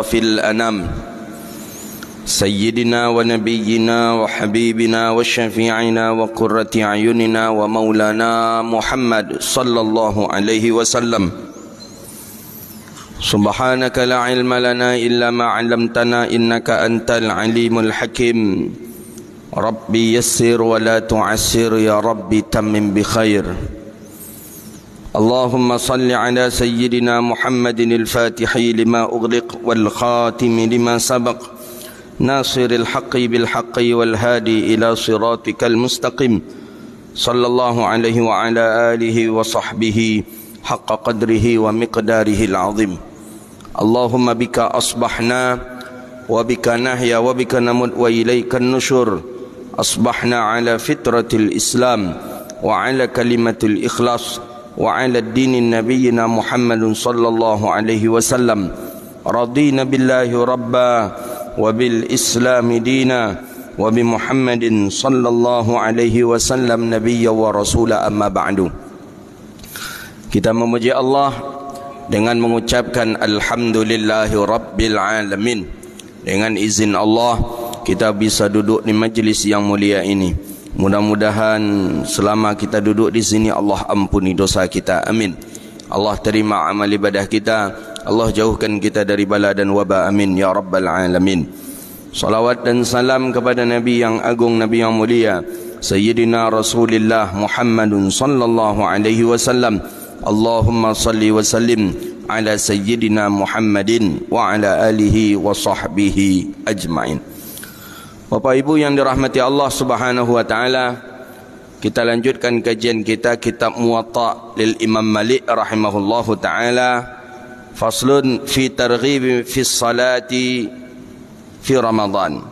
في الأنام سيدنا ونبينا وحبيبنا وشفيعنا وقرة أعيننا ومولانا محمد صلى الله عليه وسلم. سبحانك لا علم لنا إلا ما علمتنا إنك أنت العليم الحكيم. ربي يسر ولا تعسر يا ربي تمم بخير. اللهم صل على سيدنا محمد الفاتح لما أغلق والخاتم لما سبق ناصر الحق بالحق والهادي إلى صراطك المستقيم صلى الله عليه وعلى آله وصحبه حق قدره ومقداره العظيم. اللهم بك أصبحنا وبك نحيا وبك نموت وإليك النشور. أصبحنا على فطرة الإسلام وعلى كلمة الإخلاص وعلى الدين نبينا محمد صلى الله عليه وسلم. رضينا بالله ربا وبالإسلام دينا وبمحمد صلى الله عليه وسلم نبيا ورسولا. أما بعد. Kita memuji Allah dengan mengucapkan Alhamdulillahi Rabbil Alamin. Dengan izin Allah kita bisa duduk di majlis yang mulia ini. Mudah-mudahan selama kita duduk di sini Allah ampuni dosa kita. Amin. Allah terima amal ibadah kita. Allah jauhkan kita dari bala dan wabah. Amin ya rabbal alamin. Salawat dan salam kepada Nabi yang agung, Nabi yang mulia, Sayyidina Rasulullah Muhammadun sallallahu alaihi wasallam. Allahumma salli wa sallim ala Sayyidina Muhammadin wa ala alihi wa sahbihi ajma'in. Bapak Ibu yang dirahmati Allah Subhanahu wa taala, kita lanjutkan kajian kita kitab Muwatta lil Imam Malik rahimahullahu taala. Faslun fi targhib fi salati fi Ramadan.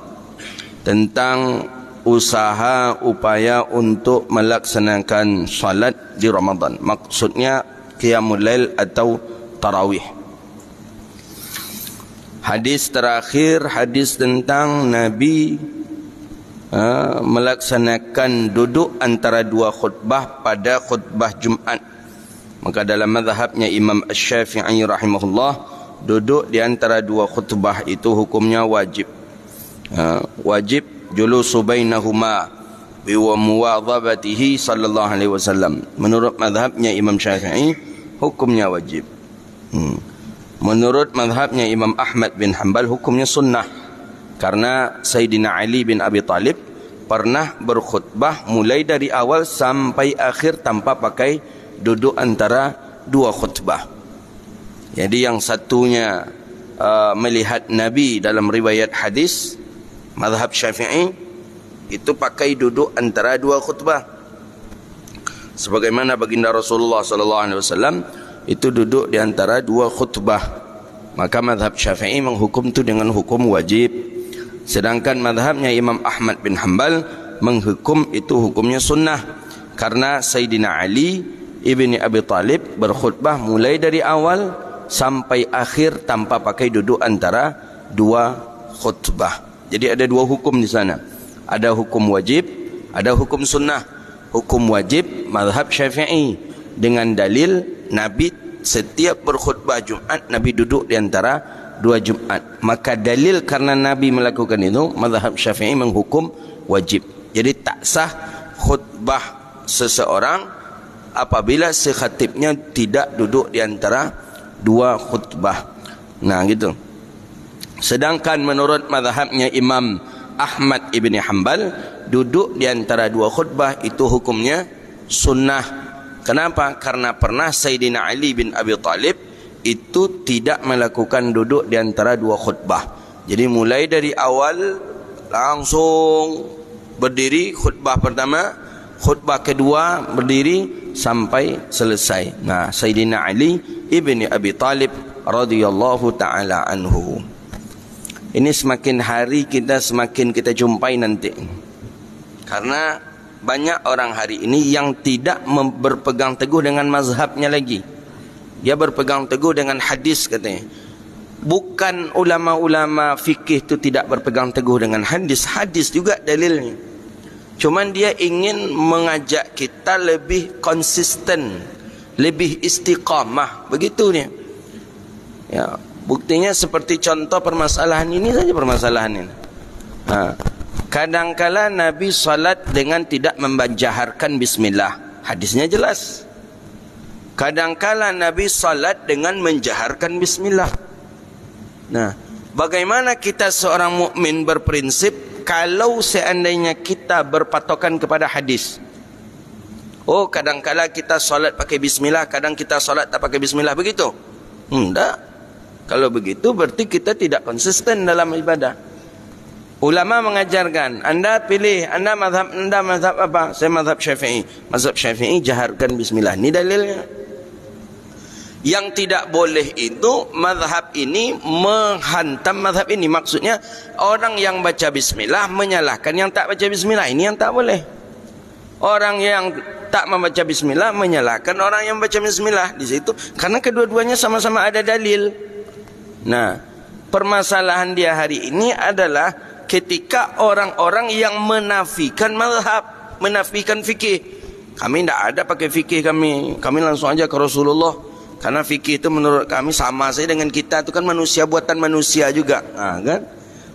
Tentang usaha upaya untuk melaksanakan salat di Ramadan. Maksudnya qiyamul lail atau tarawih. Hadis terakhir, hadis tentang Nabi melaksanakan duduk antara dua khutbah pada khutbah Jumat. Maka dalam mazhabnya Imam Asy-Syafi'i rahimahullah, duduk di antara dua khutbah itu hukumnya wajib. Wajib julusu bainahuma bi muwadhabatihi sallallahu alaihi wasallam. Menurut mazhabnya Imam Syafi'i hukumnya wajib. Menurut mazhabnya Imam Ahmad bin Hanbal hukumnya sunnah. Karena Sayyidina Ali bin Abi Talib pernah berkhutbah mulai dari awal sampai akhir tanpa pakai duduk antara dua khutbah. Jadi yang satunya melihat Nabi dalam riwayat hadis mazhab Syafi'i itu pakai duduk antara dua khutbah. Sebagaimana baginda Rasulullah sallallahu alaihi wasallam itu duduk di antara dua khutbah. Maka mazhab Syafi'i menghukum itu dengan hukum wajib. Sedangkan mazhabnya Imam Ahmad bin Hanbal menghukum itu hukumnya sunnah. Karena Sayyidina Ali ibni Abi Talib berkhutbah mulai dari awal sampai akhir tanpa pakai duduk antara dua khutbah. Jadi ada dua hukum di sana. Ada hukum wajib, ada hukum sunnah. Hukum wajib mazhab Syafi'i dengan dalil Nabi setiap berkhutbah Jumat Nabi duduk di antara dua Jumat. Maka dalil karena Nabi melakukan itu mazhab Syafi'i menghukum wajib. Jadi tak sah khutbah seseorang apabila si khatibnya tidak duduk di antara dua khutbah. Nah gitu. Sedangkan menurut mazhabnya Imam Ahmad ibni Hanbal, duduk di antara dua khutbah itu hukumnya sunnah. Kenapa? Karena pernah Sayyidina Ali bin Abi Talib itu tidak melakukan duduk di antara dua khutbah. Jadi mulai dari awal langsung berdiri khutbah pertama, khutbah kedua berdiri sampai selesai. Nah, Sayyidina Ali ibni Abi Talib radhiyallahu taala anhu. Ini semakin hari semakin kita jumpai nanti. Karena banyak orang hari ini yang tidak berpegang teguh dengan mazhabnya lagi. Dia berpegang teguh dengan hadis katanya. Bukan ulama-ulama fikih itu tidak berpegang teguh dengan hadis. Hadis juga dalilnya. Cuman dia ingin mengajak kita lebih konsisten, lebih istiqamah. Begitu dia. Ya, Buktinya seperti contoh permasalahan ini saja, permasalahan ini. Kadangkala Nabi salat dengan tidak membajaharkan bismillah. Hadisnya jelas. Kadangkala Nabi salat dengan menjaharkan bismillah. Nah, bagaimana kita seorang mukmin berprinsip kalau seandainya kita berpatokan kepada hadis? Oh, kadangkala kita salat pakai bismillah, kadang kita salat tak pakai bismillah, begitu? Tidak. Kalau begitu berarti kita tidak konsisten dalam ibadah. Ulama mengajarkan, anda pilih, anda mazhab apa? Saya mazhab Syafi'i. Mazhab Syafi'i jaharkan bismillah. Ini dalilnya. Yang tidak boleh itu mazhab ini menghantam mazhab ini. Maksudnya orang yang baca bismillah menyalahkan yang tak baca bismillah. Ini yang tak boleh. Orang yang tak membaca bismillah menyalahkan orang yang baca bismillah di situ, karena kedua-duanya sama-sama ada dalil. Nah, permasalahan dia hari ini adalah ketika orang-orang yang menafikan mazhab, menafikan fikih. Kami tidak ada pakai fikih kami langsung aja ke Rasulullah. Karena fikih itu menurut kami sama saja dengan kita, itu kan manusia, buatan manusia juga. Kan?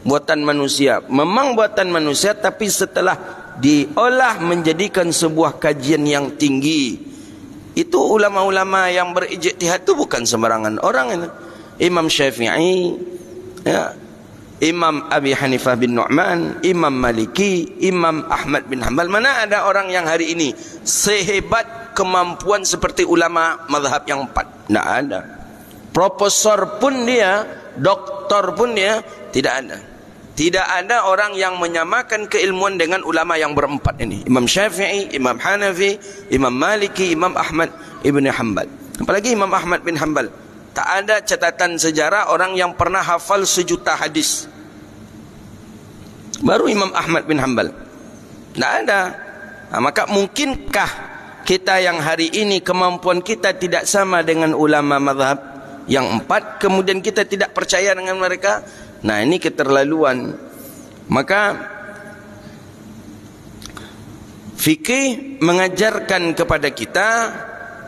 Buatan manusia. Memang buatan manusia, tapi setelah diolah menjadikan sebuah kajian yang tinggi. Itu ulama-ulama yang berijtihad itu bukan sembarangan orang ini. Imam Syafi'i, ya, Imam Abi Hanifah bin Nu'man, Imam Maliki, Imam Ahmad bin Hanbal. Mana ada orang yang hari ini sehebat kemampuan seperti ulama mazhab yang 4? Tidak ada. Profesor pun dia, doktor pun dia, tidak ada. Tidak ada orang yang menyamakan keilmuan dengan ulama yang berempat ini. Imam Syafi'i, Imam Hanafi, Imam Maliki, Imam Ahmad ibn Hanbal. Apalagi Imam Ahmad bin Hanbal. Tak ada catatan sejarah orang yang pernah hafal 1.000.000 hadis. Baru Imam Ahmad bin Hanbal. Tak ada. Maka mungkinkah kita yang hari ini kemampuan kita tidak sama dengan ulama mazhab yang 4, kemudian kita tidak percaya dengan mereka? Nah, ini keterlaluan. Maka fikih mengajarkan kepada kita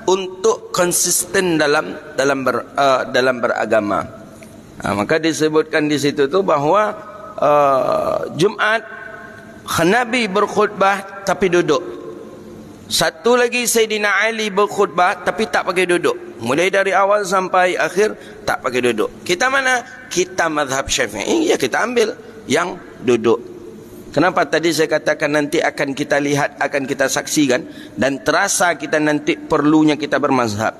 untuk konsisten dalam beragama. Maka disebutkan di situ tu bahawa Jumat Nabi berkhutbah tapi duduk. Satu lagi Sayyidina Ali berkhutbah tapi tak pakai duduk. Mulai dari awal sampai akhir tak pakai duduk. Kita mana? Kita mazhab Syafi'i, ya kita ambil yang duduk. Kenapa tadi saya katakan nanti akan kita lihat, akan kita saksikan, dan terasa kita nanti perlunya kita bermazhab.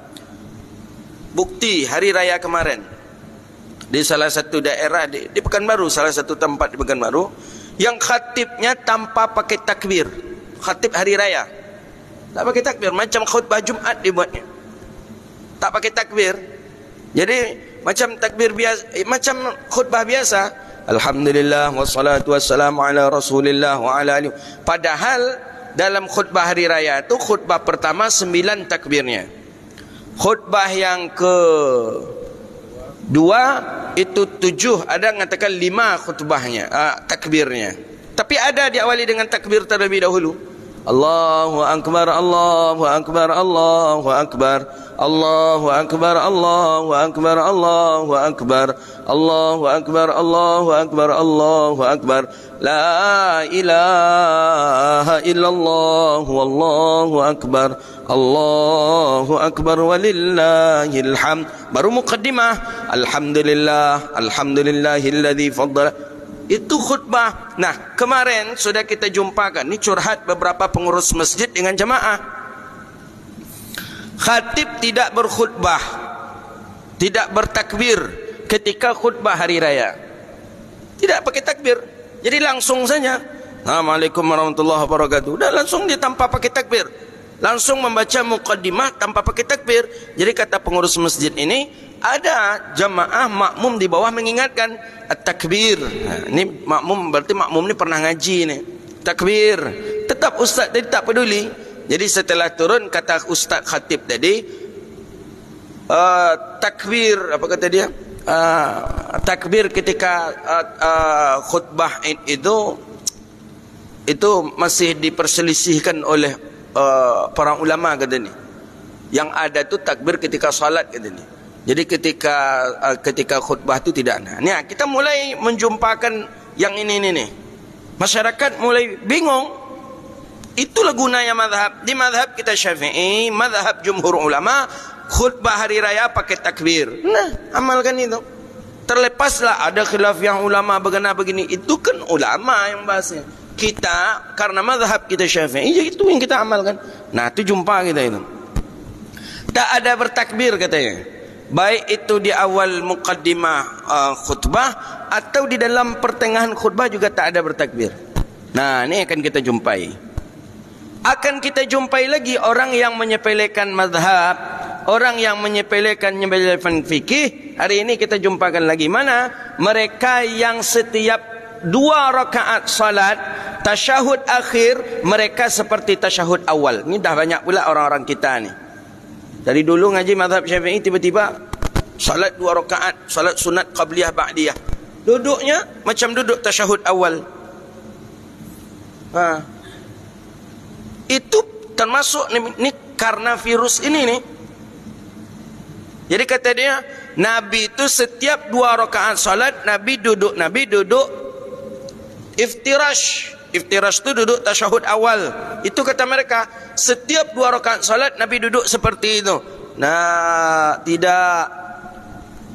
Bukti hari raya kemarin di salah satu daerah di Pekanbaru, salah satu tempat di Pekanbaru, yang khatibnya tanpa pakai takbir. Khatib hari raya tak pakai takbir, macam khutbah Jumat dibuatnya. Tak pakai takbir. Jadi macam takbir biasa, macam khutbah biasa. Alhamdulillah wassalatu wassalamu ala Rasulillah wa ala alihi. Padahal dalam khutbah hari raya itu khutbah pertama 9 takbirnya. Khutbah yang ke-2 itu 7, ada yang mengatakan 5 khutbahnya, takbirnya. Tapi ada diawali dengan takbir terlebih dahulu. Allahu akbar, Allahu akbar, Allahu akbar, Allahu akbar, Allahu akbar, Allahu akbar, Allahu akbar, Allahu akbar, Allahu akbar, la ilaha illallah, wallahu akbar, Allahu akbar, walillahil hamd. Baru muqaddimah, alhamdulillah, alhamdulillahilladzi faddala. Itu khutbah. Nah, kemarin sudah kita jumpakan, ini curhat beberapa pengurus masjid dengan jamaah. Khatib tidak berkhutbah, tidak bertakbir ketika khutbah hari raya. Tidak pakai takbir. Jadi langsung saja, Assalamualaikum warahmatullahi wabarakatuh. Udah langsung dia tanpa pakai takbir. Langsung membaca muqaddimah tanpa pakai takbir. Jadi kata pengurus masjid ini, ada jamaah makmum di bawah mengingatkan at-takbir. Nah, ini makmum, berarti makmum ini pernah ngaji nih. Takbir. Tetap ustaz tadi tak peduli. Jadi setelah turun kata ustaz khatib tadi, takbir, apa kata dia? Takbir ketika khutbah itu masih diperselisihkan oleh para ulama kata ni. Yang ada tu takbir ketika salat kata ni. Jadi ketika khutbah itu tidak. Nah, kita mulai menjumpakan yang ini nih. Masyarakat mulai bingung. Itulah gunanya mazhab. Di mazhab kita Syafi'i, mazhab jumhur ulama, khutbah hari raya pakai takbir. Nah, amalkan itu. Terlepaslah ada khilaf yang ulama begini. Itu kan ulama yang bahasnya. Kita karena mazhab kita Syafi'i, ya itu yang kita amalkan. Nah, itu jumpa kita itu. Tak ada bertakbir katanya. Baik itu di awal muqaddimah khutbah atau di dalam pertengahan khutbah juga tak ada bertakbir. Nah, ini akan kita jumpai. Akan kita jumpai lagi orang yang menyepelekan mazhab, orang yang menyepelekan fikih. Hari ini kita jumpakan lagi mana? Mereka yang setiap 2 rakaat salat tasyahud akhir mereka seperti tasyahud awal. Ini dah banyak pula orang-orang kita ni. Dari dulu ngaji mazhab Syafi'i, tiba-tiba salat 2 rakaat, salat sunat qabliyah ba'diyah. Duduknya macam duduk tasyahud awal. Itu termasuk ni karena virus ini nih. Jadi kata dia, Nabi itu setiap 2 rakaat salat Nabi duduk iftirash. Iftirash itu duduk tasyahud awal. Itu kata mereka, setiap 2 rakaat salat Nabi duduk seperti itu. Nah, tidak.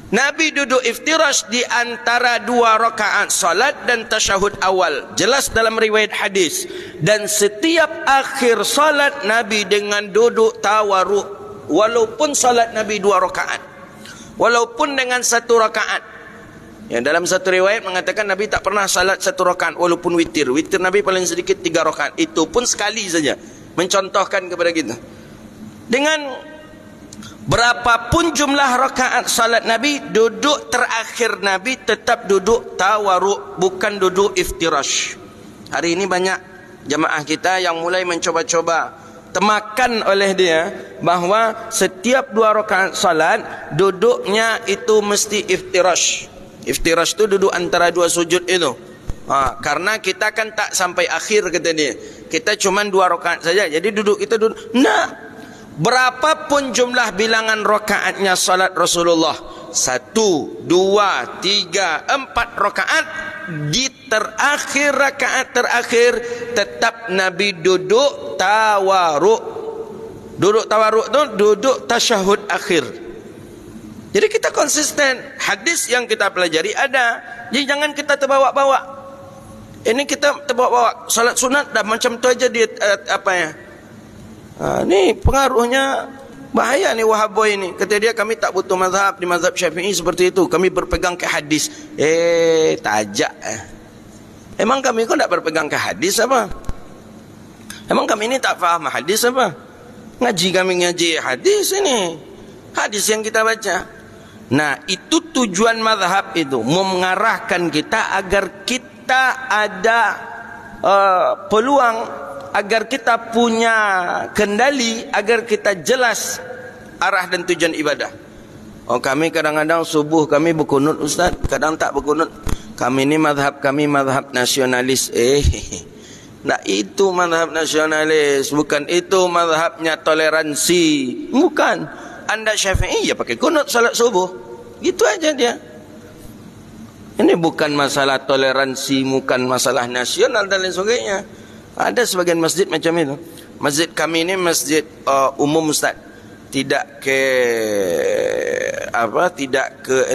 Nabi duduk iftirash di antara 2 rakaat salat dan tasyahud awal. Jelas dalam riwayat hadis. Dan setiap akhir salat Nabi dengan duduk tawarruk. Walaupun salat Nabi 2 rakaat. Walaupun dengan 1 rakaat. Yang dalam satu riwayat mengatakan Nabi tak pernah salat 1 rakaat walaupun witir. Witir Nabi paling sedikit 3 rakaat. Itu pun sekali saja. Mencontohkan kepada kita. Dengan berapapun jumlah rakaat salat Nabi, duduk terakhir Nabi tetap duduk tawarruk, bukan duduk iftirash. Hari ini banyak jamaah kita yang mulai mencoba-coba temakan oleh dia bahawa setiap 2 rakaat salat duduknya itu mesti iftirash. Iftirash itu duduk antara 2 sujud itu. Karena kita kan tak sampai akhir kata dia. Kita cuma 2 rakaat saja. Jadi duduk kita duduk. Nah, berapapun jumlah bilangan rakaatnya salat Rasulullah, 1, 2, 3, 4 rakaat, di rakaat terakhir tetap Nabi duduk tawarruk. Duduk tawarruk itu duduk tasyahud akhir. Jadi kita konsisten. Hadis yang kita pelajari ada. Jadi jangan kita terbawa-bawa. Ini kita terbawa-bawa. Salat sunat dah macam tu aja dia ni pengaruhnya bahaya ni Wahaboy ni. Kata dia kami tak butuh mazhab. Di mazhab Syafi'i seperti itu. Kami berpegang ke hadis. Tajak. Emang kami kok tak berpegang ke hadis apa? Emang kami ni tak faham hadis apa? Ngaji kami ngaji hadis ini. Hadis yang kita baca. Nah, itu tujuan mazhab itu, mengarahkan kita agar kita ada peluang, agar kita punya kendali, agar kita jelas arah dan tujuan ibadah. Kami kadang-kadang subuh kami berkunut Ustaz, kadang tak berkunut. Kami ni mazhab kami mazhab nasionalis. Nah, itu mazhab nasionalis, bukan itu mazhabnya toleransi. Bukan. Anda Syafi'i ya pakai kunut salat subuh. Gitu aja dia. Ini bukan masalah toleransi, bukan masalah nasional dan lain sebagainya. Ada sebagian masjid macam itu. Masjid kami ini masjid umum Ustaz. Tidak ke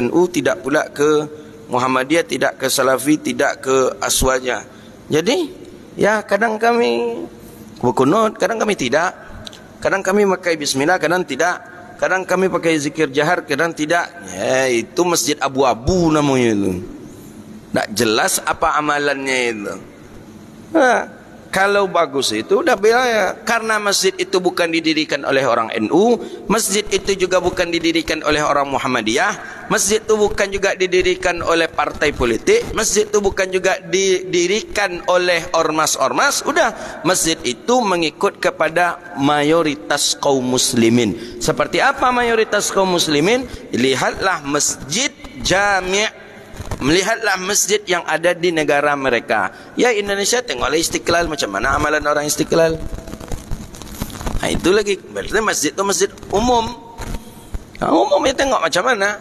NU, tidak pula ke Muhammadiyah, tidak ke Salafi, tidak ke Aswaja. Jadi, ya kadang kami berkunut, kadang kami tidak. Kadang kami pakai bismillah, kadang tidak. Kadang kami pakai zikir jahar, kadang tidak. Itu masjid abu-abu namanya itu. Tak jelas apa amalannya itu. Kalau bagus itu dah bahaya. Karena masjid itu bukan didirikan oleh orang NU, masjid itu juga bukan didirikan oleh orang Muhammadiyah, masjid itu bukan juga didirikan oleh partai politik, masjid itu bukan juga didirikan oleh ormas-ormas. Udah, masjid itu mengikut kepada mayoritas kaum muslimin. Seperti apa mayoritas kaum muslimin? Lihatlah masjid jami'. Melihatlah masjid yang ada di negara mereka. Ya, Indonesia tengoklah Istiqlal, macam mana amalan orang Istiqlal. Itu lagi. Berarti masjid itu masjid umum. Umumnya tengok macam mana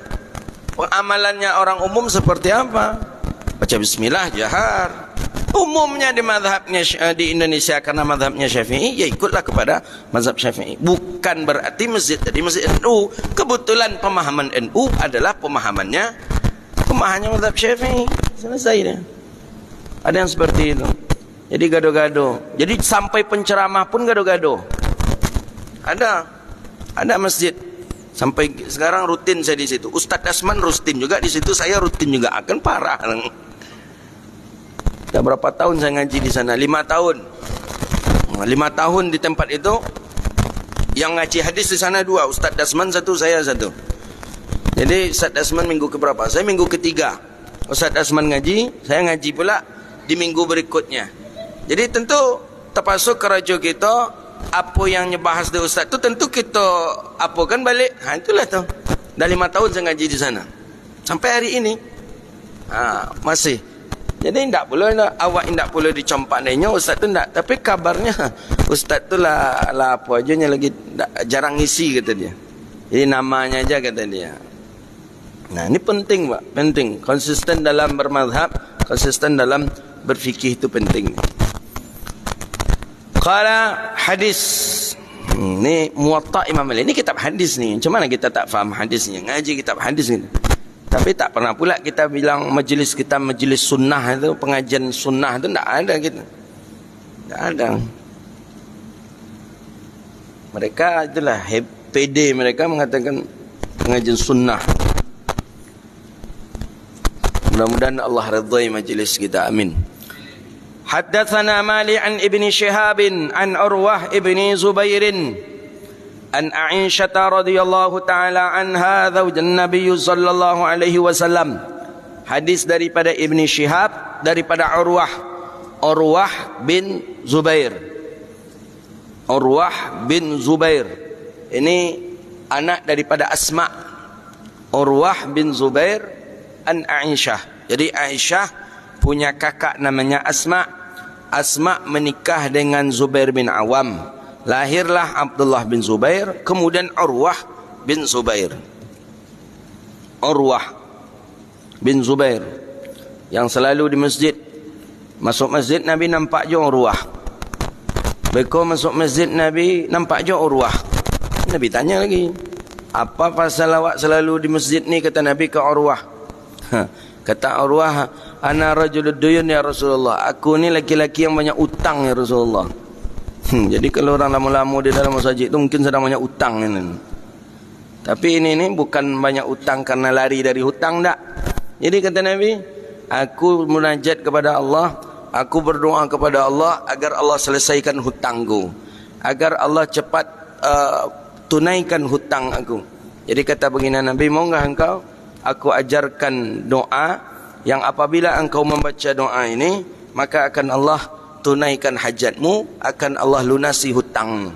amalannya orang umum seperti apa. Baca bismillah jahar. Umumnya di mazhabnya di Indonesia karena mazhabnya Syafi'i, ya ikutlah kepada mazhab Syafi'i. Bukan berarti masjid tadi masjid NU. Kebetulan pemahaman NU adalah pemahamannya mazhab Syafi'i. Selesai dia. Ada yang seperti itu. Jadi gaduh-gaduh. Jadi sampai penceramah pun gaduh-gaduh. Ada masjid. Sampai sekarang rutin saya di situ. Ustadz Asman rutin juga di situ, saya rutin juga. Akan parah. Dah berapa tahun saya ngaji di sana? 5 tahun. 5 tahun di tempat itu. Yang ngaji hadis di sana 2. Ustadz Asman 1, saya 1. Jadi Ustadz Asman minggu keberapa? Saya minggu ketiga. Ustadz Asman ngaji, saya ngaji pula di minggu berikutnya. Jadi tentu terpasuk kerajo kita, apa yang nyebahas dari Ustaz tu tentu kita apa kan balik. Itulah tu. Dah 5 tahun saya ngaji di sana. Sampai hari ini. Masih. Jadi tak perlu awak tak perlu dicompak nanya Ustaz tu tak. Tapi kabarnya Ustaz tu lah apa aja nya lagi jarang isi kata dia. Jadi namanya aja kata dia. Nah, ini penting Pak, penting. Konsisten dalam bermazhab, konsisten dalam berfikih itu penting. Qala hadis. Ini Muwatta Imam Malik. Ini kitab hadis ni. Macam mana kita tak faham hadisnya? Ngaji kitab hadis ni. Tapi tak pernah pula kita bilang majlis kita majlis sunnah itu, pengajian sunnah itu tak ada kita. Tak ada. Mereka itulah PD mereka mengatakan pengajian sunnah. Mudah-mudahan Allah redai majlis kita. Amin. Haddatsana Mali an Ibni Shihab an Urwah Ibni Zubair an Aisyah radhiyallahu taala anha zaujan Nabi sallallahu alaihi wasallam. Hadis daripada Ibni Shihab daripada Urwah bin Zubair. Urwah bin Zubair ini anak daripada Asma. Urwah bin Zubair an Aisyah. Jadi Aisyah punya kakak namanya Asma. Asma menikah dengan Zubair bin Awam. Lahirlah Abdullah bin Zubair, kemudian Urwah bin Zubair. Urwah bin Zubair yang selalu di masjid. Masuk masjid Nabi nampak je Urwah. Beko masuk masjid Nabi nampak je Urwah. Nabi tanya lagi, apa pasal awak selalu di masjid ni? Kata Nabi ke Urwah. Kata Urwah, ana rajulud duyun ya Rasulullah. Aku ni laki-laki yang banyak utang ya Rasulullah. Jadi kalau orang lama-lama di dalam masjid tu mungkin sedang banyak utang ini. Tapi ini bukan banyak utang karena lari dari hutang tak. Jadi kata Nabi, aku munajat kepada Allah, aku berdoa kepada Allah agar Allah selesaikan hutangku, agar Allah cepat tunaikan hutang aku. Jadi kata begini Nabi, mau enggak engkau aku ajarkan doa yang apabila engkau membaca doa ini maka akan Allah tunaikan hajatmu, akan Allah lunasi hutang.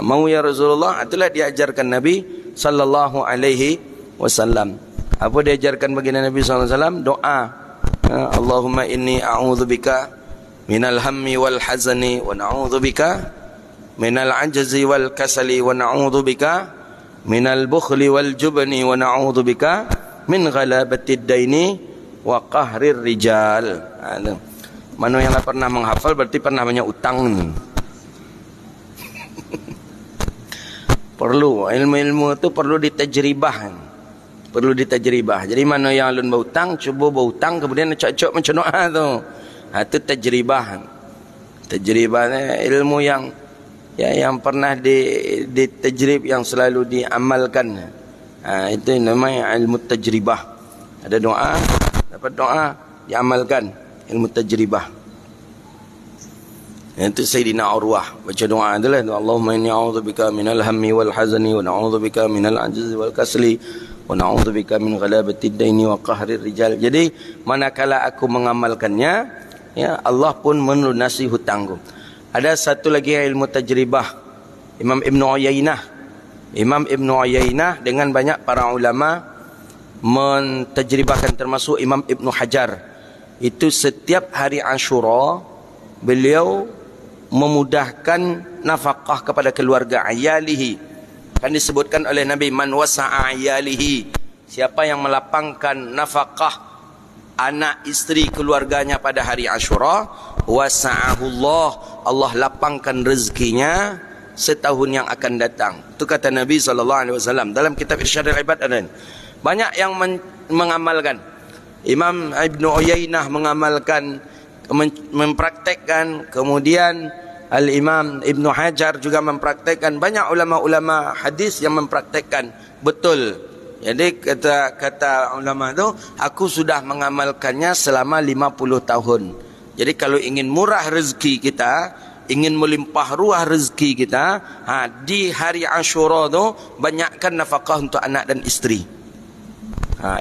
Mau ya Rasulullah? Itulah diajarkan Nabi sallallahu alaihi wasallam. Apa diajarkan bagi Nabi sallallahu alaihi wasallam? Doa. Allahumma inni a'udzubika minal hammi wal hazani wa na'udzubika minal ajzi wal kasali wa na'udzubika minal bukhli wal jubni wa na'udzubika min ghalabatid daini wa qahrir rijal. Mana yang pernah menghafal berarti pernah banyak utang. Perlu ilmu-ilmu itu perlu ditajribah. Perlu ditajribah. Jadi mana yang alun berhutang, cuba berhutang kemudian cocok macam doa tu. Itu tajribah. Tajribah ilmu yang pernah ditajrib, yang selalu diamalkan. Itu namanya ilmu tajribah. Ada doa, dapat doa diamalkan. Ilmu tajribah. Itu Sayyidina Urwah baca doa adalah Allahumma inni a'udzubika minal hammi wal hazani wa na'udzubika minal ajzi wal kasli wa na'udzubika min ghalabatid daini wa qahrir rijal. Jadi manakala aku mengamalkannya, ya Allah pun melunasi hutangku. Ada satu lagi ilmu tajribah, Imam Ibn Uyainah. Imam Ibn Uyainah dengan banyak para ulama mentajribahkan, termasuk Imam Ibn Hajar. Itu setiap hari Ashura beliau memudahkan nafkah kepada keluarga ayalihi. Bahkan disebutkan oleh Nabi, man wasa'a iyalihi, siapa yang melapangkan nafkah anak isteri keluarganya pada hari Ashura, wasa'ahullah, Allah lapangkan rezekinya setahun yang akan datang. Itu kata Nabi SAW dalam kitab Irsyadul Ibad ada. Banyak yang mengamalkan. Imam Ibn Uyainah mengamalkan, mempraktekkan. Kemudian Al-Imam Ibn Hajar juga mempraktekkan. Banyak ulama-ulama hadis yang mempraktekkan. Betul. Jadi kata ulama itu, aku sudah mengamalkannya selama 50 tahun. Jadi kalau ingin murah rezeki kita, ingin melimpah ruah rezeki kita, di hari Ashura tu banyakkan nafkah untuk anak dan isteri.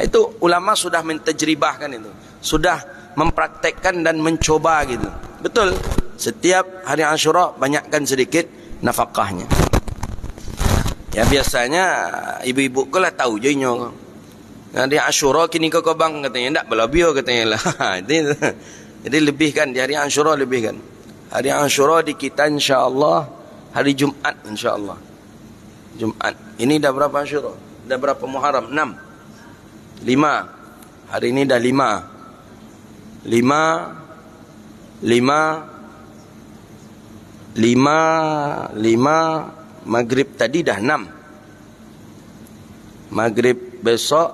Itu ulama sudah mentajribahkan itu, sudah mempraktekkan dan mencoba gitu. Betul. Setiap hari Ashura banyakkan sedikit nafkahnya. Ya biasanya ibu-ibu ko lah tahu je nyo. Hari Ashura kini kau bang katanya, tak belabio katanya lah. Jadi lebihkan di hari Ashura, lebihkan. Hari Ashura di kita insya-Allah hari Jumat insya-Allah. Jumat. Ini dah berapa Ashura? Dah berapa Muharram? 6. 5. Hari ini dah 5. 5 Maghrib tadi dah 6. Maghrib besok,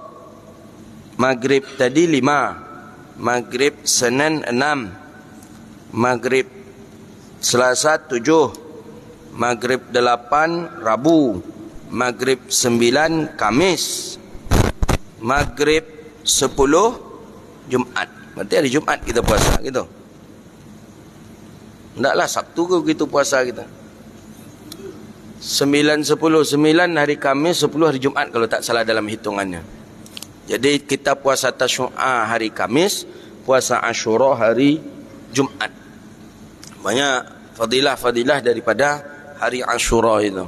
Maghrib tadi 5. Maghrib Senin 6. Maghrib Selasa 7. Maghrib 8 Rabu. Maghrib 9 Kamis. Maghrib 10 Jumat. Berarti hari Jumat kita puasa gitu. Taklah Sabtu ke begitu puasa kita. 9, 10, 9 hari Kamis, 10 hari Jumat kalau tak salah dalam hitungannya. Jadi kita puasa Tasyu'a hari Kamis, puasa Ashura hari Jumat. Banyak fadilah-fadilah daripada hari Ashura itu.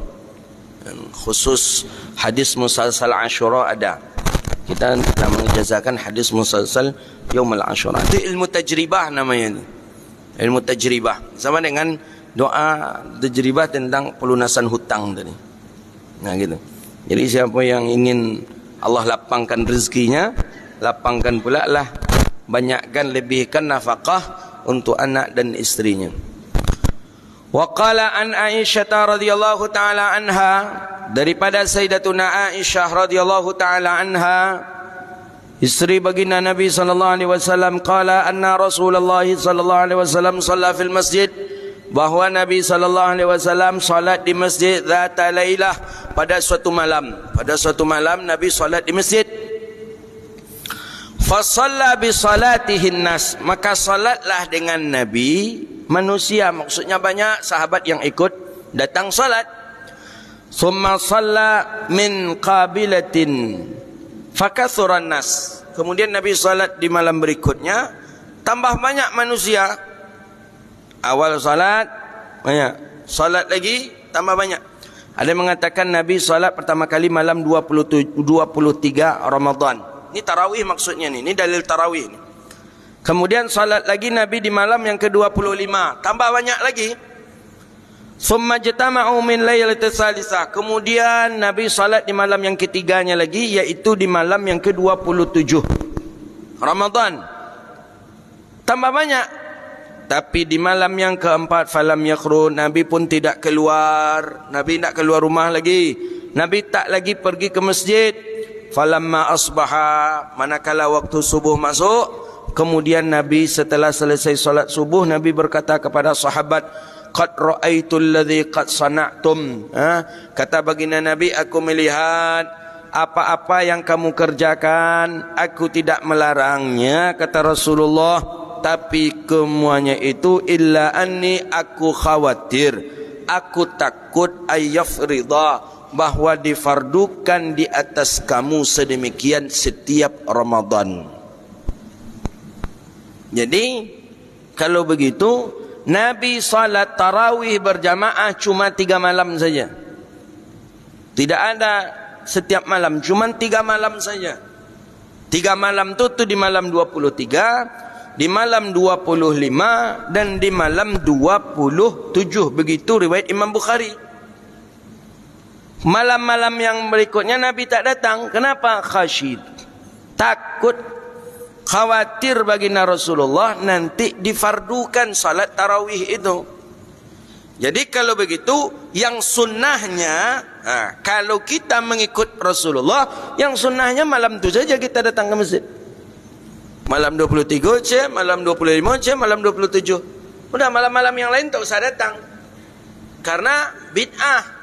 Dan khusus hadis musalsal Ashura ada. Kita nak mengejazakan hadis musalsal Yaumul Ashura. Itu ilmu tajribah namanya itu. Ilmu tajribah. Sama dengan doa tajribah tentang pelunasan hutang tadi. Nah gitu. Jadi siapa yang ingin Allah lapangkan rezekinya, lapangkan pula lah, banyakkan, lebihkan nafkah untuk anak dan istrinya. Wa qala an Aisyah radhiyallahu taala anha, daripada Sayyidatuna Aisyah radhiyallahu taala anha, istri baginda Nabi sallallahu alaihi wasallam, qala anna Rasulullah sallallahu alaihi wasallam shalla fil masjid, bahawa Nabi sallallahu alaihi wasallam salat di masjid zata lailah, pada suatu malam. Pada suatu malam Nabi salat di masjid. Fa shalla bi salatihin nas, maka salatlah dengan Nabi manusia, maksudnya banyak sahabat yang ikut datang salat. Summa shalla min qabilatin fakathuran nas, kemudian Nabi salat di malam berikutnya, tambah banyak manusia. Awal salat banyak, salat lagi tambah banyak. Ada yang mengatakan Nabi salat pertama kali malam 23 Ramadan. Ini tarawih maksudnya ni. Ini dalil tarawih ni. Kemudian salat lagi Nabi di malam yang ke-25, tambah banyak lagi. Summa jatama'u min lailatis salisah, kemudian Nabi salat di malam yang ketiganya lagi, yaitu di malam yang ke-27 Ramadan, tambah banyak. Tapi di malam yang keempat, falam yakhruj, Nabi pun tidak keluar. Nabi tak keluar rumah lagi. Nabi tak lagi pergi ke masjid. Falamma asbaha, manakala waktu subuh masuk, kemudian Nabi setelah selesai solat subuh, Nabi berkata kepada sahabat, qad ra'aitul ladzi qad sana'tum. Kata baginda Nabi, aku melihat apa-apa yang kamu kerjakan, aku tidak melarangnya, kata Rasulullah. Tapi kemuanya itu illa anni, aku khawatir, aku takut ayyafrida, bahwa difardukan di atas kamu sedemikian setiap Ramadan. Jadi kalau begitu Nabi salat tarawih berjamaah cuma 3 malam saja. Tidak ada setiap malam, cuma 3 malam saja. 3 malam itu di malam 23, di malam 25 dan di malam 27. Begitu riwayat Imam Bukhari. Malam-malam yang berikutnya Nabi tak datang. Kenapa? Khasyid, takut, khawatir baginda Rasulullah nanti difardukan salat tarawih itu. Jadi kalau begitu, yang sunnahnya, kalau kita mengikut Rasulullah, yang sunnahnya malam itu saja kita datang ke masjid. Malam 23 je, malam 25 je, malam 27. Udah, malam-malam yang lain tak usah datang. Karena bid'ah.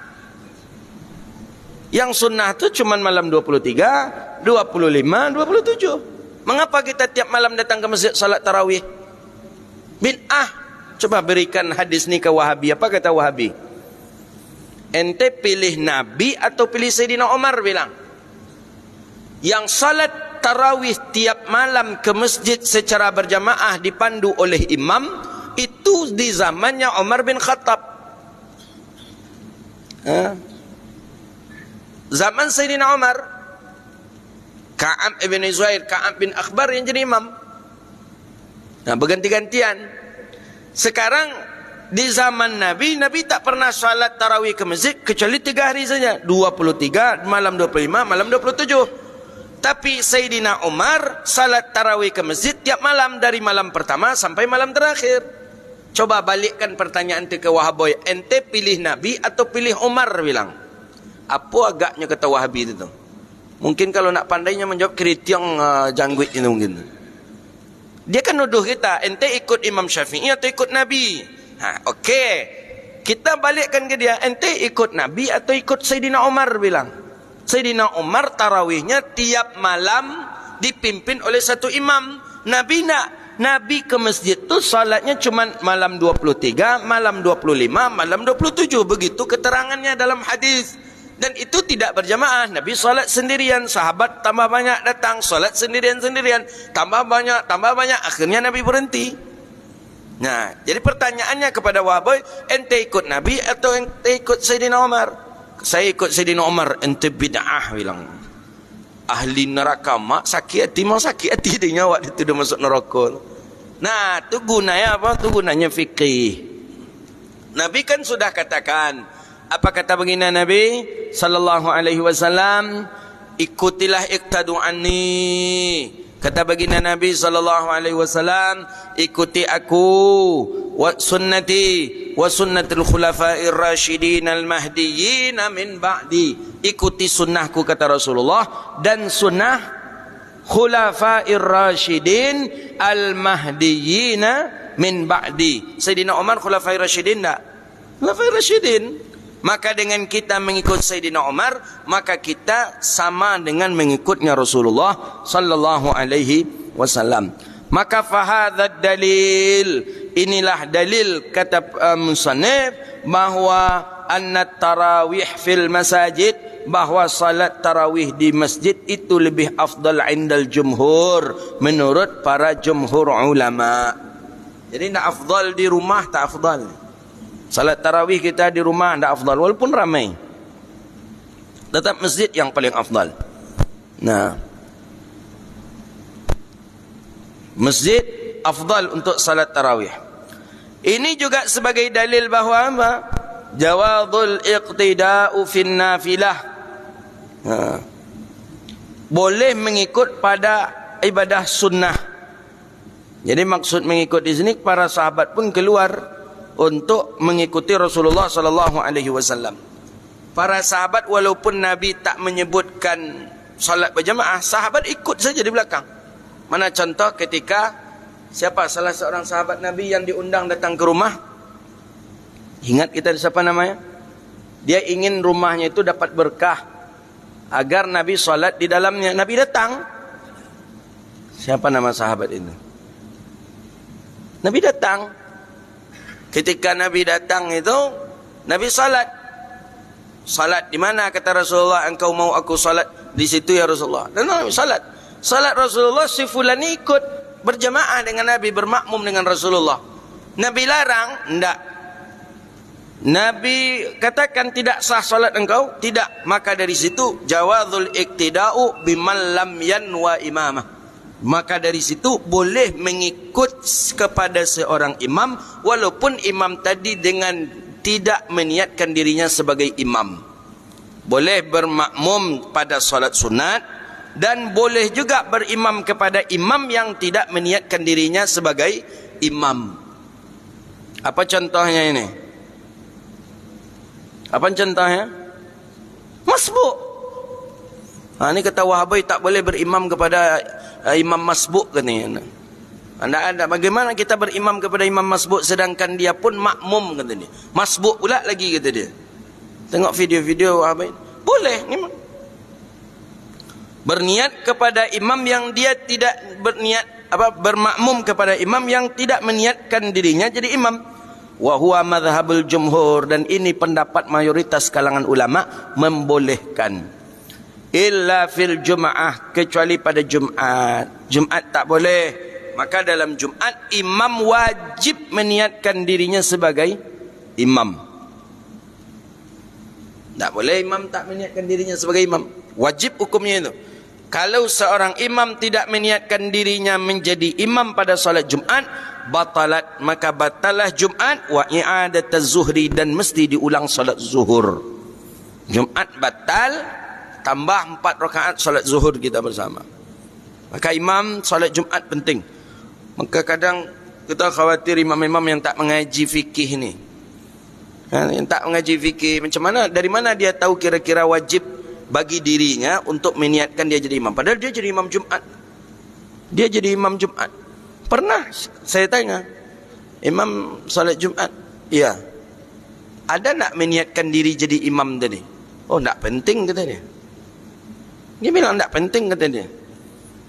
Yang sunnah itu cuma malam 23, 25, 27. Mengapa kita tiap malam datang ke masjid salat tarawih? Bid'ah. Coba berikan hadis ni ke Wahabi. Apa kata Wahabi? Ente pilih Nabi atau pilih Sayyidina Umar? Bilang, yang salat tarawih tiap malam ke masjid secara berjamaah dipandu oleh imam, itu di zamannya Umar bin Khattab. Zaman Sayyidina Umar, Ka'ab ibn Zuhair, Ka'ab bin Akhbar yang jadi imam. Nah, berganti-gantian. Sekarang di zaman Nabi, Nabi tak pernah salat tarawih ke masjid kecuali 3 hari saja. 23, malam 25, malam 27. Tapi Sayyidina Umar salat tarawih ke masjid tiap malam, dari malam pertama sampai malam terakhir. Coba balikkan pertanyaan itu ke Wahaboy. Ente pilih Nabi atau pilih Umar? Bilang. Apa agaknya kata Wahabi itu? Mungkin kalau nak pandainya menjawab kritiang jangguit itu mungkin. Dia kan nuduh kita, ente ikut Imam Syafi'i atau ikut Nabi? Okey. Kita balikkan ke dia, ente ikut Nabi atau ikut Sayyidina Umar? Bilang. Sayyidina Umar tarawihnya tiap malam dipimpin oleh satu imam. Nabi nak. Nabi ke masjid tu salatnya cuma malam 23, malam 25, malam 27. Begitu keterangannya dalam hadis. Dan itu tidak berjamaah. Nabi salat sendirian, sahabat tambah banyak datang, salat sendirian-sendirian, tambah banyak, akhirnya Nabi berhenti. Nah, jadi pertanyaannya kepada Wahabi, ente ikut Nabi atau ente ikut Sayyidina Umar? Saya ikut Sayyidina Umar. Ente bid'ah, bilang. Ahli neraka, mak sakit hati dia nyawa itu dah masuk neraka. Nah, tu gunanya apa? Tu gunanya fikih. Nabi kan sudah katakan, apa kata baginda Nabi sallallahu alaihi wasallam? Ikutilah, iqtadu anni. Kata baginda Nabi sallallahu alaihi wasallam, ikuti aku wa sunnati wa sunnatul khulafa'ir rasyidin al mahdiyyin min ba'di. Ikuti sunnahku, kata Rasulullah, dan sunnah khulafa'ir rasyidin al mahdiyyin min ba'di. Sayyidina Umar khulafa'ir rasyidin tak? Khulafa'ir rasyidin. Maka dengan kita mengikut Sayyidina Umar, maka kita sama dengan mengikutnya Rasulullah sallallahu alaihi wasallam. Maka fahadzal dalil, inilah dalil kata musannif bahwa anna tarawih fil masajid, bahwa salat tarawih di masjid itu lebih afdal indal jumhur, menurut para jumhur ulama. Jadi nak afdal di rumah tak afdal. Salat tarawih kita di rumah tidak afdal, walaupun ramai. Tetap masjid yang paling afdal. Nah, masjid afdal untuk salat tarawih. Ini juga sebagai dalil bahawa apa? Jawadul iqtida'u fin nafilah. Boleh mengikut pada ibadah sunnah. Jadi maksud mengikut di sini, para sahabat pun keluar untuk mengikuti Rasulullah sallallahu alaihi wasallam. Para sahabat walaupun Nabi tak menyebutkan salat berjamaah, sahabat ikut saja di belakang. Mana contoh ketika salah seorang sahabat Nabi yang diundang datang ke rumah. Ingat kita siapa namanya? Dia ingin rumahnya itu dapat berkah agar Nabi salat di dalamnya. Nabi datang. Siapa nama sahabat itu? Nabi datang. Ketika Nabi datang itu, Nabi salat. Salat di mana, kata Rasulullah? Engkau mau aku salat di situ ya Rasulullah. Dan Nabi salat. Salat Rasulullah, si fulan ikut berjamaah dengan Nabi, bermakmum dengan Rasulullah. Nabi larang? Tidak. Nabi katakan tidak sah salat engkau? Tidak. Maka dari situ jawazul iktida'u biman lam yanwa imamah. Maka dari situ boleh mengikut kepada seorang imam walaupun imam tadi dengan tidak meniatkan dirinya sebagai imam. boleh bermakmum pada solat sunat, dan boleh juga berimam kepada imam yang tidak meniatkan dirinya sebagai imam. Apa contohnya ini? Apa contohnya? Masbuk. Ini kata Wahabi tak boleh berimam kepada imam masbuk katanya. Anda ada bagaimana kita berimam kepada imam masbuk sedangkan dia pun makmum kata dia. Masbuk pula lagi kata dia. Tengok video-video Wahabi. Boleh ni. Berniat kepada imam yang dia tidak berniat bermakmum kepada imam yang tidak meniatkan dirinya jadi imam. Wa huwa madhhabul jumhur, dan ini pendapat mayoritas kalangan ulama membolehkan. Illa fil Jum'ah, kecuali pada Jumat. Jumat tak boleh. Maka dalam Jumat imam wajib meniatkan dirinya sebagai imam. Tak boleh imam tak meniatkan dirinya sebagai imam. Wajib hukumnya itu. Kalau seorang imam tidak meniatkan dirinya menjadi imam pada solat Jumat, batalat, maka batalah Jumat wa i'adataz zuhri, dan mesti diulang solat zuhur. Jumat batal, tambah 4 rakaat solat zuhur kita bersama. Maka imam solat Jumat penting. Maka kadang kita khawatir imam-imam yang tak mengaji fikih ni, yang tak mengaji fikih, macam mana, dari mana dia tahu kira-kira wajib bagi dirinya untuk meniatkan dia jadi imam, padahal dia jadi imam Jumat. Dia jadi imam Jumat. Pernah saya tanya, imam solat Jumat, iya, ada nak meniatkan diri jadi imam tadi? Oh, tak penting kata dia. Dia bilang tak penting kata dia.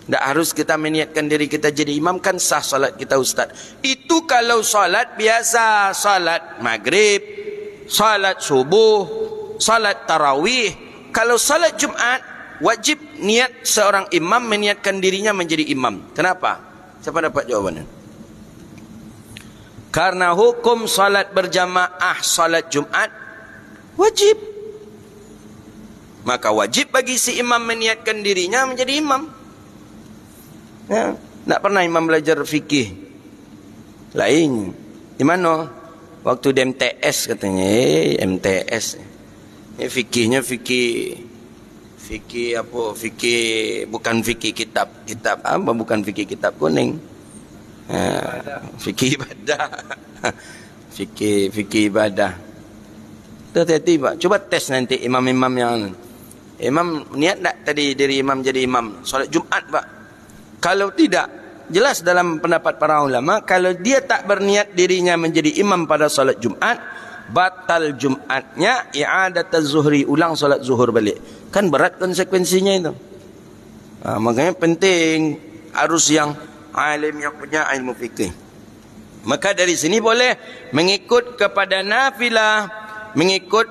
Tak harus kita meniatkan diri kita jadi imam, kan sah solat kita ustaz. Itu kalau solat biasa, solat maghrib, solat subuh, solat tarawih. Kalau solat Jumat, wajib niat seorang imam meniatkan dirinya menjadi imam. Kenapa? Siapa dapat jawabannya? Karena hukum solat berjamaah solat Jumat wajib. Maka wajib bagi si imam meniatkan dirinya menjadi imam. Ya, tak pernah imam belajar fikih lain. Di mana? Waktu di MTS katanya. MTS. Fikihnya fikih apa? Fikih bukan fikih kitab apa? Bukan fikih kitab kuning. Fikih ibadah. fikih ibadah. Hati-hati Pak. Coba tes nanti imam-imam yang imam niat tak tadi diri imam jadi imam solat Jumat Pak? Kalau tidak, jelas dalam pendapat para ulama, kalau dia tak berniat dirinya menjadi imam pada solat Jumat, batal Jumatnya, i'adataz zuhri, ulang solat zuhur balik. Kan berat konsekuensinya itu. Makanya penting harus yang alim, yang punya ilmu fikih. Maka dari sini boleh mengikut kepada nafilah, mengikut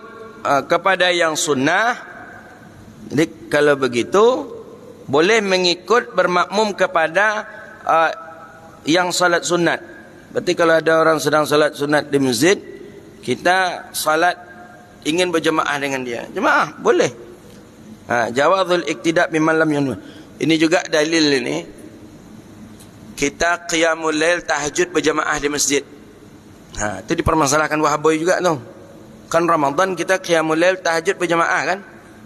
kepada yang sunnah. Jadi kalau begitu boleh mengikut bermakmum kepada yang salat sunat. Berarti kalau ada orang sedang salat sunat di masjid, kita salat ingin berjemaah dengan dia, jemaah boleh. Jawazul iktida' biman lam yunwa. Ini juga dalil ini. Kita qiyamul lail, tahajud berjemaah di masjid. Itu dipermasalahkan Wahabi juga tu. Kan Ramadan kita qiyamul lail, tahajud berjemaah kan?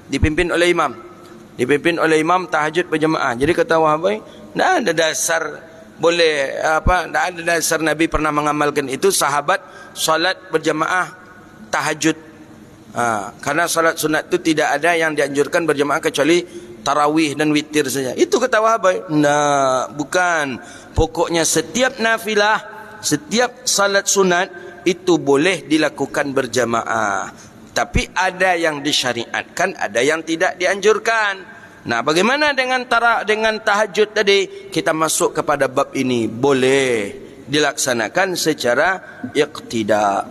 Dipimpin oleh imam. Dipimpin oleh imam tahajud berjemaah. Jadi kata Wahabi, tidak ada dasar boleh apa? Tidak ada dasar Nabi pernah mengamalkan itu. Sahabat salat berjemaah tahajud. Karena salat sunat itu tidak ada yang dianjurkan berjemaah kecuali tarawih dan witir saja. Itu kata Wahabi. Nah, bukan. Pokoknya setiap nafilah, setiap salat sunat itu boleh dilakukan berjamaah. Tapi ada yang disyariatkan, ada yang tidak dianjurkan. Nah, bagaimana dengan tahajud tadi? Kita masuk kepada bab ini. Boleh dilaksanakan secara iqtida.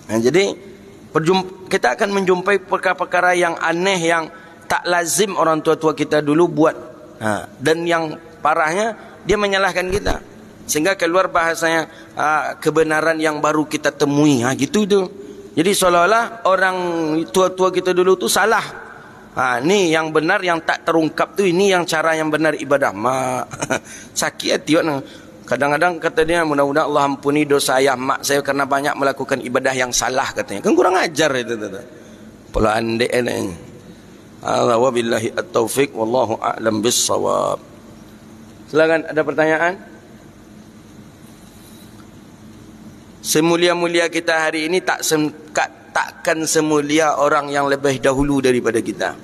Nah, jadi kita akan menjumpai perkara-perkara yang aneh yang tak lazim orang tua-tua kita dulu buat. Dan yang parahnya, dia menyalahkan kita. Sehingga keluar bahasanya kebenaran yang baru kita temui. Gitu tu. Jadi seolah-olah orang tua-tua kita dulu tu salah. Ni yang benar yang tak terungkap tu, ini yang cara yang benar ibadah. Sakit hati. Kadang-kadang kata dia, mudah-mudahan Allah ampuni dosa ayah mak saya karena banyak melakukan ibadah yang salah katanya. Kan kurang ajar itu. Pula andek ni. Allah wabillahi at-taufiq wallahu a'lam bis-shawab. Silakan, ada pertanyaan? Semulia-mulia kita hari ini takkan semulia orang yang lebih dahulu daripada kita.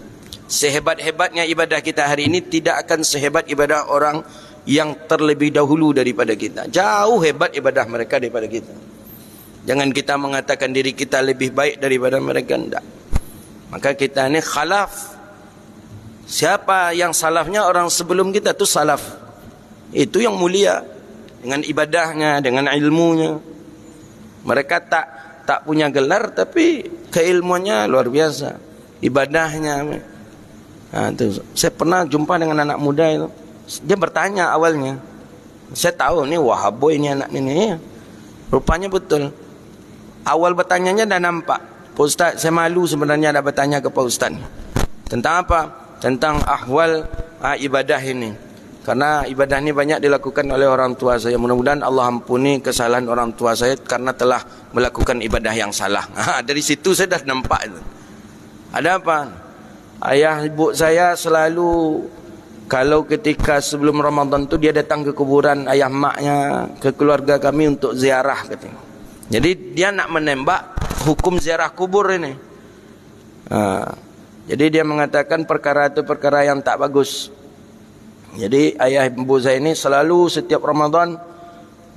Sehebat-hebatnya ibadah kita hari ini tidak akan sehebat ibadah orang yang terlebih dahulu daripada kita. Jauh hebat ibadah mereka daripada kita. Jangan kita mengatakan diri kita lebih baik daripada mereka, tidak. Maka kita ni khalaf. Siapa yang salafnya? Orang sebelum kita tu salaf. Itu yang mulia dengan ibadahnya, dengan ilmunya. Mereka tak punya gelar tapi keilmuannya luar biasa. Ibadahnya. Saya pernah jumpa dengan anak muda itu. Dia bertanya awalnya. Saya tahu ni wahaboy ni anak ni. Rupanya betul. Awal bertanyanya dah nampak. Pak Ustaz, saya malu sebenarnya dah bertanya ke Pak Ustaz. Tentang apa? Tentang ahwal ibadah ini. Karena ibadah ini banyak dilakukan oleh orang tua saya. Mudah-mudahan Allah ampuni kesalahan orang tua saya karena telah melakukan ibadah yang salah. Dari situ saya dah nampak itu. Ada apa? Ayah ibu saya selalu, kalau ketika sebelum Ramadan tu dia datang ke kuburan ayah maknya, ke keluarga kami untuk ziarah katanya. Jadi dia nak menembak hukum ziarah kubur ini. Jadi dia mengatakan perkara itu perkara yang tak bagus. Jadi ayah ibu saya ini selalu setiap Ramadan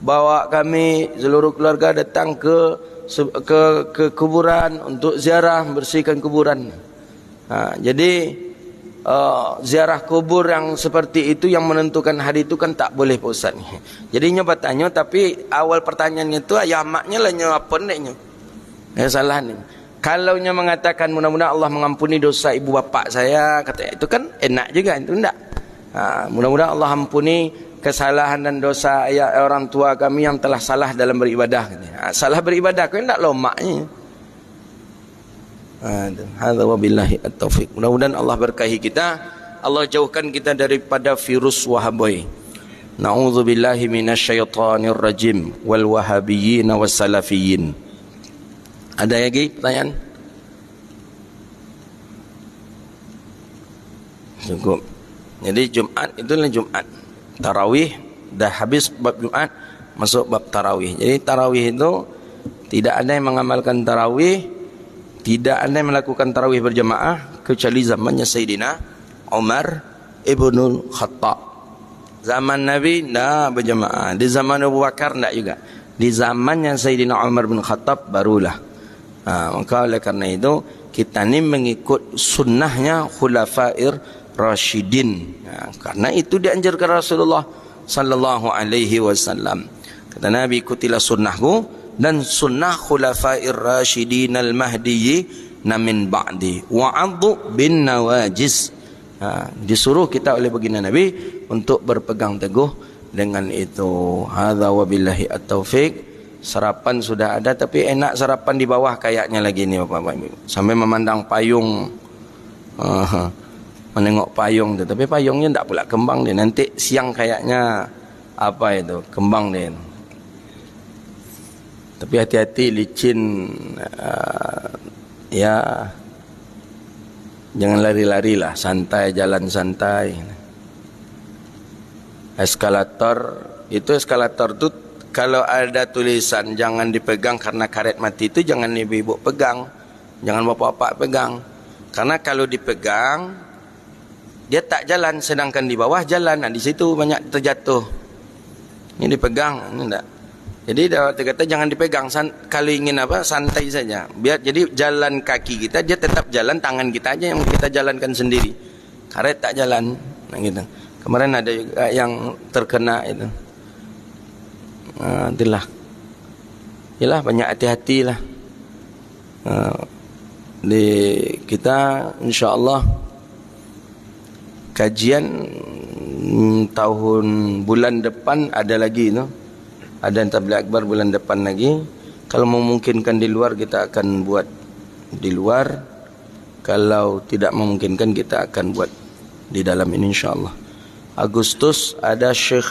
bawa kami seluruh keluarga datang ke kuburan untuk ziarah, bersihkan kuburan. Jadi ziarah kubur yang seperti itu yang menentukan hari itu kan tak boleh Pak Ustaz. Jadi nyoba tanya, tapi awal pertanyaannya itu ayah maknya lah apa neknya. Salah ni. Kalau nya mengatakan mudah-mudahan Allah mengampuni dosa ibu bapa saya, kata itu kan enak juga, itu enggak. Mudah-mudahan Allah ampuni kesalahan dan dosa orang tua kami yang telah salah dalam beribadah. Salah beribadah kan enggak lomaknya. Hadza wabillahi at-taufiq. Mudah-mudahan Allah berkahi kita, Allah jauhkan kita daripada virus wahabi. Na'udzubillahi minasyaitonir rajim wal wahabiyyin was salafiyyin. Ada lagi pertanyaan? Cukup. Jadi Jumat itulah Jumat. Tarawih dah habis bab Jumat, masuk bab tarawih. Jadi tarawih itu tidak ada yang mengamalkan tarawih, tidak ada yang melakukan tarawih berjamaah kecuali zamannya Sayyidina Umar ibnul Khattab. Zaman Nabi dah berjamaah. Di zaman Abu Bakar tidak juga. Di zamannya Sayyidina Umar bin Khattab barulah. Maka oleh karena itu kita ni mengikut sunnahnya Khulafair Rasyidin. Karena itu dianjurkan Rasulullah sallallahu alaihi wasallam. Kata Nabi, ikutilah sunnahku dan sunnah Khulafair Rasyidin al-Mahdiyyin min ba'di wa'addu bin nawajiz. Disuruh kita oleh baginda Nabi untuk berpegang teguh dengan itu. Hadza wabillahi at-taufiq. Sarapan sudah ada, tapi enak sarapan di bawah kayaknya lagi ni Bapak Ibu. Sampai memandang payung, menengok payung tu. Tapi payungnya tak pula kembang dia. Nanti siang kayaknya apa itu kembang dia. Tapi hati-hati licin, ya jangan lari-lari lah, santai, jalan santai. Eskalator tu kalau ada tulisan jangan dipegang karena karet mati, itu jangan ibu-ibu pegang, jangan bapak-bapak pegang. Karena kalau dipegang dia tak jalan, sedangkan di bawah jalan. Di situ banyak terjatuh. Ini dipegang, ini enggak. Jadi dia kata jangan dipegang. Kalau ingin apa, santai saja. Biar jadi jalan kaki kita, dia tetap jalan, tangan kita aja yang kita jalankan sendiri. Karet tak jalan. Nah, gitu. Kemarin ada juga yang terkena itu. Itulah. Yalah, banyak hati-hatilah. Di kita insya-Allah kajian tahun bulan depan ada lagi itu. Ada tabligh akbar bulan depan lagi. Kalau memungkinkan di luar kita akan buat di luar. Kalau tidak memungkinkan kita akan buat di dalam ini insya-Allah. Agustus ada Syekh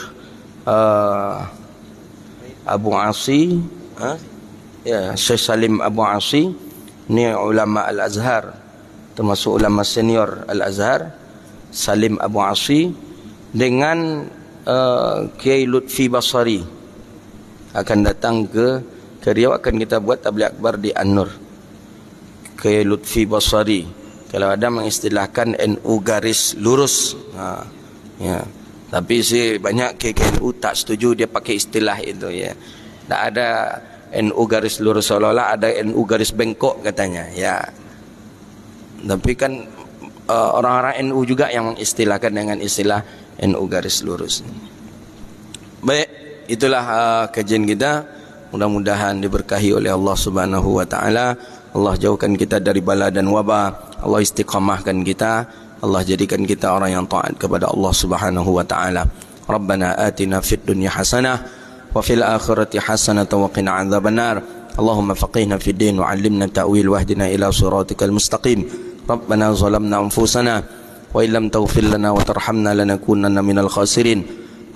Abu Asi, ya Syekh Salim Abu Asi Ni ulama Al-Azhar, termasuk ulama senior Al-Azhar, Salim Abu Asi dengan Kiai Lutfi Basari akan datang ke Riau. Akan kita buat tabligh akbar di An-Nur. Kiai Lutfi Basari, kalau ada mengistilahkan NU garis lurus, ya. Tapi si banyak KKNU tak setuju dia pakai istilah itu, ya. Tak ada NU garis lurus, seolah-olah ada NU garis bengkok katanya, ya. Tapi kan orang-orang NU juga yang mengistilahkan dengan istilah NU garis lurus. Baik, itulah kajian kita. Mudah-mudahan diberkahi oleh Allah Subhanahu wa taala. Allah jauhkan kita dari bala dan wabah. Allah istiqamahkan kita. Allah jadikan kita orang yang taat kepada Allah Subhanahu wa taala. Rabbana atina fid dunya hasanah wa fil akhirati hasanah wa qina adzabannar. Allahumma faqihna fid din wa 'allimna ta'wil wahdina ila siratikal mustaqim. Rabbana zalamna anfusana wa illam taghfir lana wa tarhamna lanakunanna minal khasirin.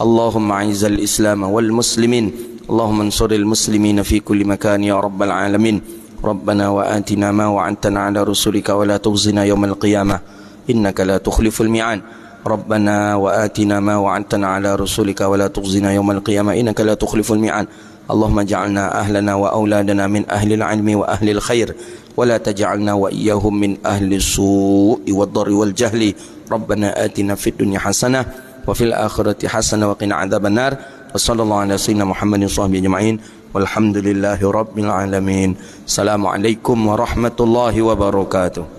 Allahumma 'izzal islam wal muslimin. Allahumma ansuril muslimina fi kulli makan ya rabbal alamin. Rabbana wa atina ma wa'adtana 'ala rusulika wa la tukhzina yawmal qiyamah innaka la tukhliful mi'ad. Rabbana wa atina ma wa'adtana 'ala rusulika wa la tukhzina yawmal qiyamah innaka la tukhliful mi'ad. Allahumma ja'alna ahlana wa auladana min ahli al-'ilmi wa ahli al-khair wa la taj'alna wa iyyahum min ahli as-su'i wad-dharri wal jahli. Rabbana atina fid dunya hasanah wa fil akhirati hasanah wa qina 'adzabannar. Wa sallallahu ala sayyidina Muhammadin sahbihi ajma'in. Walhamdulillahi rabbil alamin. Assalamualaikum warahmatullahi wabarakatuh.